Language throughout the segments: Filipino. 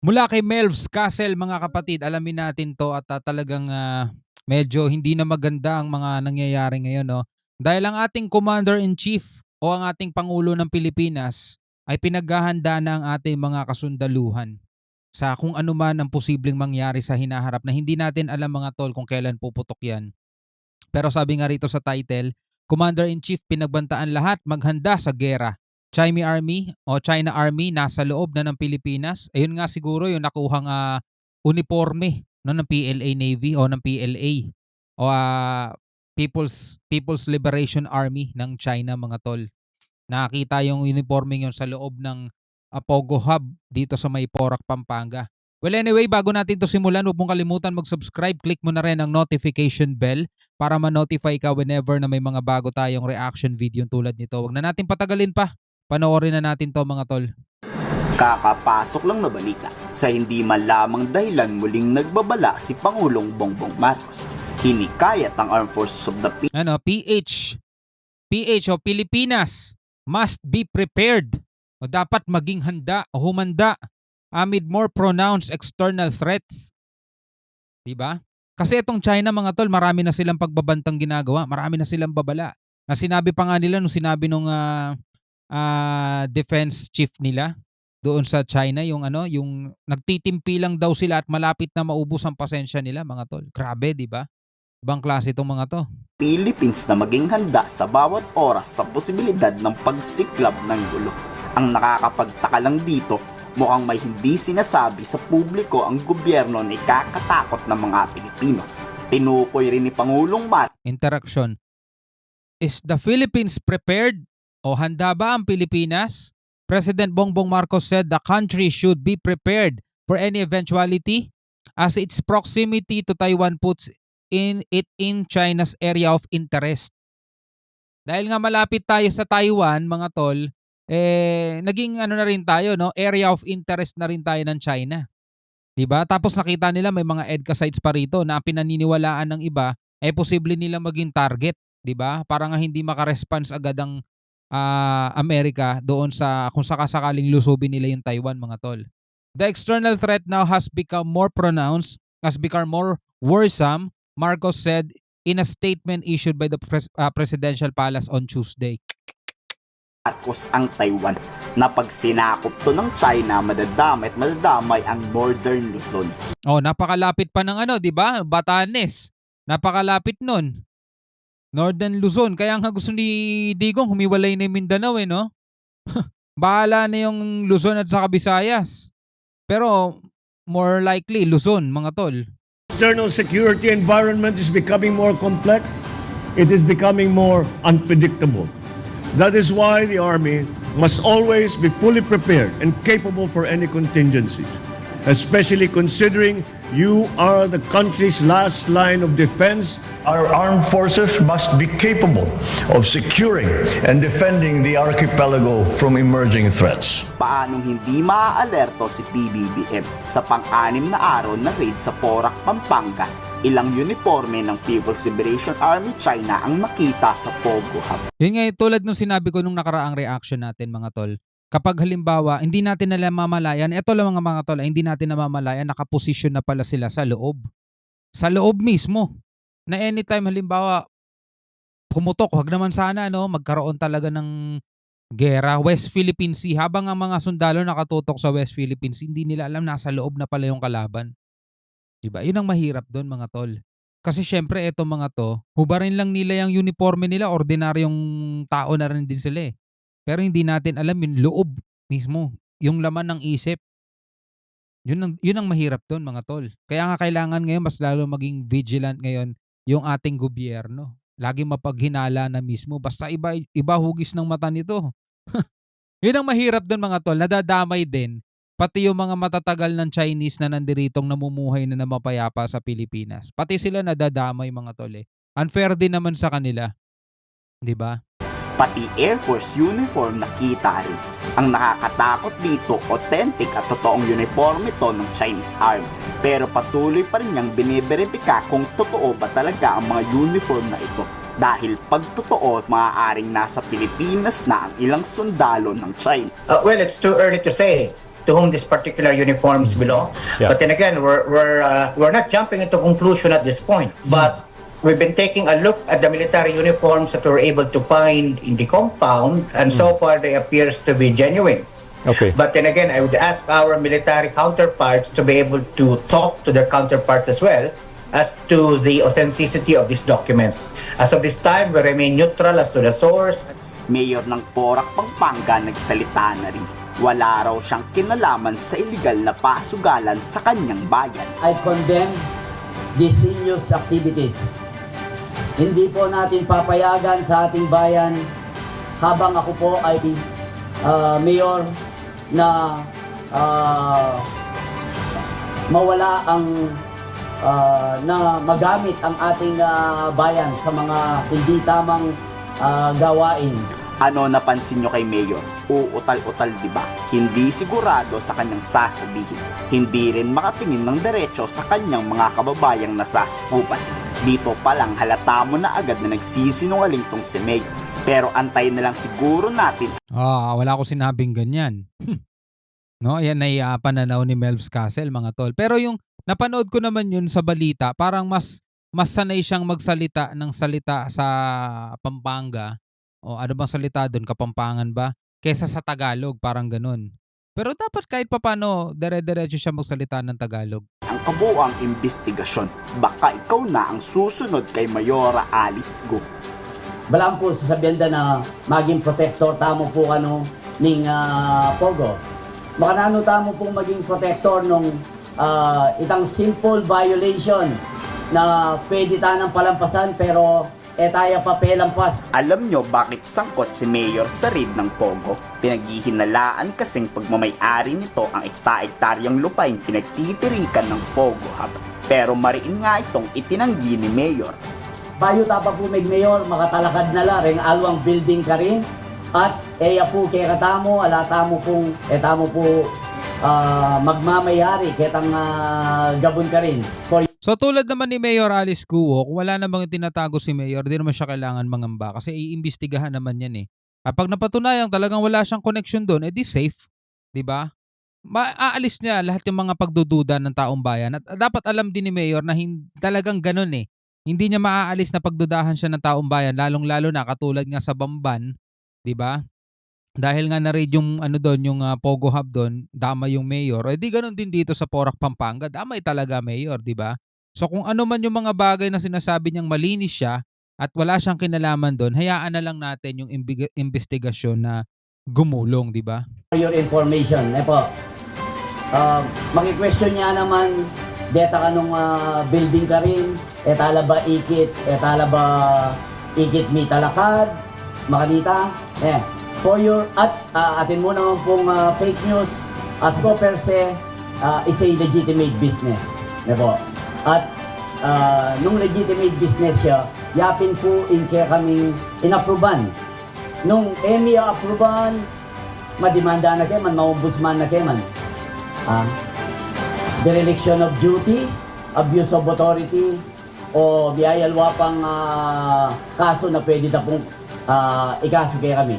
Mula kay Melvs Castle mga kapatid, alamin natin 'to at, talagang, medyo hindi na maganda ang mga nangyayari ngayon 'no. Dahil ang ating Commander-in-Chief o ang ating Pangulo ng Pilipinas ay pinaghahanda na ang ating mga kasundaluhan sa kung ano man ang posibleng mangyari sa hinaharap na hindi natin alam mga tol kung kailan puputok 'yan. Pero sabi nga rito sa title, Commander-in-Chief pinagbantaan lahat maghanda sa giyera. China Army nasa loob na ng Pilipinas. Ayun nga siguro yung nakuhang uniforme no, ng PLA Navy o ng PLA o People's Liberation Army ng China mga tol. Nakakita yung uniforme yun sa loob ng Pogo Hub dito sa may Porac, Pampanga. Well anyway, bago natin to simulan, huwag mong kalimutan mag-subscribe. Click mo na rin ang notification bell para ma-notify ka whenever na may mga bago tayong reaction video tulad nito. Huwag na natin patagalin pa. Panoorin na natin to mga tol. Kakapasok lang na balita sa hindi man lamang dahilan muling nagbabala si Pangulong Bongbong Marcos. Hinikayat ang Armed Forces of the PH o Pilipinas must be prepared o dapat maging handa o humanda amid more pronounced external threats. Diba? Kasi itong China mga tol, marami na silang pagbabantang ginagawa, marami na silang babala. Na sinabi pa nga nila nung sinabi nung defense chief nila doon sa China, yung nagtitimpi lang daw sila at malapit na maubos ang pasensya nila mga tol. Grabe, di ba? Ibang klase itong mga to. Philippines na maging handa sa bawat oras sa posibilidad ng pagsiklab ng gulo. Ang nakakapagtaka lang dito, mukhang may hindi sinasabi sa publiko ang gobyerno na ikakatakot ng mga Pilipino. Tinukoy rin ni Pangulong Interaction. Is the Philippines prepared? O handa ba ang Pilipinas? President Bongbong Marcos said the country should be prepared for any eventuality as its proximity to Taiwan puts it in China's area of interest. Dahil nga malapit tayo sa Taiwan, mga tol, naging na rin tayo, no? Area of interest na rin tayo ng China. 'Di ba? Tapos nakita nila may mga EDCA sites pa rito na pinaniniwalaan ng iba posible nila maging target, 'di ba? Para nga hindi maka-response agad ang Amerika doon sa kung sakasakaling lusubin nila yung Taiwan mga tol. The external threat now has become more pronounced, has become more worrisome, Marcos said in a statement issued by the Presidential Palace on Tuesday. Marcos ang Taiwan na pag sinakop to ng China, madadamay ang Northern Luzon. Napakalapit pa ng di ba? Batanes. Napakalapit nun. Northern Luzon. Kaya nga gusto ni Digong humiwalay na yung Mindanao no? Bahala na yung Luzon at saka Visayas. Pero more likely Luzon, mga tol. External security environment is becoming more complex. It is becoming more unpredictable. That is why the Army must always be fully prepared and capable for any contingencies, especially considering you are the country's last line of defense. Our armed forces must be capable of securing and defending the archipelago from emerging threats. Paanong hindi maaalerto si PBBM sa pang-anim na araw na raid sa Porac, Pampanga? Ilang uniforme ng People's Liberation Army China ang nakita sa Pogo Hub. Yun nga, tulad nung sinabi ko nung nakaraang reaction natin mga tol. Kapag halimbawa, hindi natin namamalayan, ito lang mga tol, hindi natin namamalayan, nakaposisyon na pala sila sa loob. Sa loob mismo. Na anytime halimbawa, pumutok, wag naman sana, magkaroon talaga ng gera. West Philippine Sea, habang ang mga sundalo nakatutok sa West Philippine Sea, hindi nila alam, nasa loob na pala yung kalaban. Diba? Yun ang mahirap doon mga tol. Kasi syempre, eto mga to, hubarin lang nila yung uniforme nila, ordinaryong tao na rin din sila Pero hindi natin alam yung loob mismo, yung laman ng isip. Yun ang mahirap doon mga tol. Kaya nga kailangan ngayon mas lalo maging vigilant ngayon yung ating gobyerno. Lagi mapaghinala na mismo. Basta iba hugis ng mata nito. Yun ang mahirap doon mga tol. Nadadamay din pati yung mga matatagal ng Chinese na nandiritong namumuhay na mapayapa sa Pilipinas. Pati sila nadadamay mga tol Unfair din naman sa kanila. 'Di ba? Pati Air Force uniform nakita rin. Ang nakakatakot dito, authentic at totoong uniform ito ng Chinese Army. Pero patuloy pa rin niyang biniberipika kung totoo ba talaga ang mga uniform na ito. Dahil pag totoo, maaaring nasa Pilipinas na ang ilang sundalo ng China. Well, it's too early to say. to whom this particular uniforms belong. Yeah. But then again, we're not jumping into conclusion at this point. But we've been taking a look at the military uniforms that we were able to find in the compound, and so far they appears to be genuine. Okay. But then again, I would ask our military counterparts to be able to talk to their counterparts as well as to the authenticity of these documents. As of this time, we remain neutral as to the source. Mayor ng Porac, Pampanga nagsalita na rin. Wala raw siyang kinalaman sa illegal na pasugalan sa kanyang bayan. I condemn these heinous activities. Hindi po natin papayagan sa ating bayan habang ako po ay mayor na mawala ang na magamit ang ating bayan sa mga hindi tamang gawain. Ano napansin nyo kay Mayor? Uutal-utal, di ba? Hindi sigurado sa kanyang sasabihin. Hindi rin makatingin ng diretso sa kanyang mga kababayang nasasakupan. Dito pa lang halata mo na agad na nagsisinungaling tong si Mayor. Pero antayin na lang siguro natin. Wala ko sinabing ganyan. No, ayan ay pananaw ni Melvs Castle, mga tol. Pero yung napanood ko naman yun sa balita, parang mas sanay siyang magsalita ng salita sa Pampanga. O ano bang salita doon? Kapampangan ba? Kesa sa Tagalog, parang ganun. Pero dapat kahit papano, dire-diretso siya magsalita ng Tagalog. Ang kabuuang investigasyon, baka ikaw na ang susunod kay Mayora Alice Go. Balaan po sa sabienda na maging protector tamo po ning Pogo. Baka nano tamo pong maging protector nung itang simple violation na pwede tanang palampasan pero tayo papelampas. Alam nyo bakit sangkot si Mayor sa raid ng Pogo? Pinaghihinalaan kasing pagmamay-ari nito ang ekta-ektaryang lupain pinagtitirikan ng Pogo Hub. Pero mariin nga itong itinanggi ni Mayor. Bayo tapa po mayor, makatalakad na la, ring alwang building ka rin. At eya po kaya katamo, alatamo pong, tamo po magmamayari, ketang gabon ka rin. For So tulad naman ni Mayor Alice Guo, kung wala namang tinatago si Mayor, di naman siya kailangan mangamba kasi iimbestigahan naman yan eh. Kapag napatunayang talagang wala siyang connection doon, edi safe, di ba? Maaalis niya lahat yung mga pagdududa ng taong bayan. At dapat alam din ni Mayor na talagang ganun eh. Hindi niya maaalis na pagdudahan siya ng taong bayan, lalong-lalo na katulad nga sa Bamban, di ba? Dahil nga na-raid yung doon, yung Pogo Hub doon, damay yung Mayor. Eh di ganun din dito sa Porac, Pampanga, damay talaga Mayor, di ba? So kung ano man yung mga bagay na sinasabi niyang malinis siya at wala siyang kinalaman doon, hayaan na lang natin yung investigasyon na gumulong, di ba? your information, po. Maki-question niya naman, deta ka nung building ka rin, etala ba ikit mi talakad, makanita, for your, atin mo naman pong fake news, as ko per se, is a legitimate business, po. At nung legitimate business siya, yapin po kaya kaming inapruban. Nung EMIA apruban, madimanda na kayo man, maombudsman na kayo man. Dereliction of duty, abuse of authority, o biyayalwa pang kaso na pwede na pong ikaso kayo kami.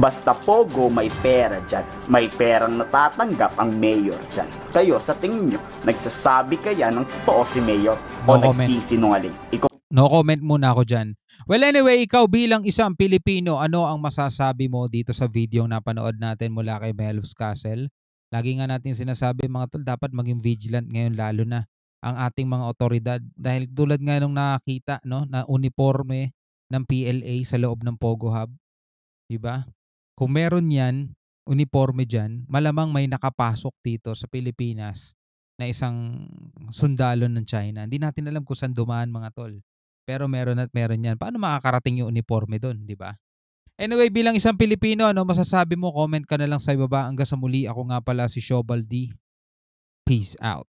Basta Pogo, may pera dyan. May perang natatanggap ang Mayor dyan. Kayo, sa tingin nyo, nagsasabi kaya ng totoo si Mayor o No comment. nagsisinungaling? No comment muna ako dyan. Well anyway, ikaw bilang isang Pilipino, ano ang masasabi mo dito sa video na napanood natin mula kay Melvs Castle? Lagi nga natin sinasabi mga tol, dapat maging vigilant ngayon lalo na ang ating mga otoridad. Dahil tulad nga nung nakita na uniforme ng PLA sa loob ng Pogo Hub. Diba? Kung meron yan, uniforme dyan, malamang may nakapasok dito sa Pilipinas na isang sundalo ng China. Hindi natin alam kung saan dumaan mga tol. Pero meron at meron yan. Paano makakarating yung uniforme doon, di ba? Anyway, bilang isang Pilipino, ano masasabi mo? Comment ka na lang sa ibaba. Hanggang sa muli, ako nga pala si Shobal D. Peace out.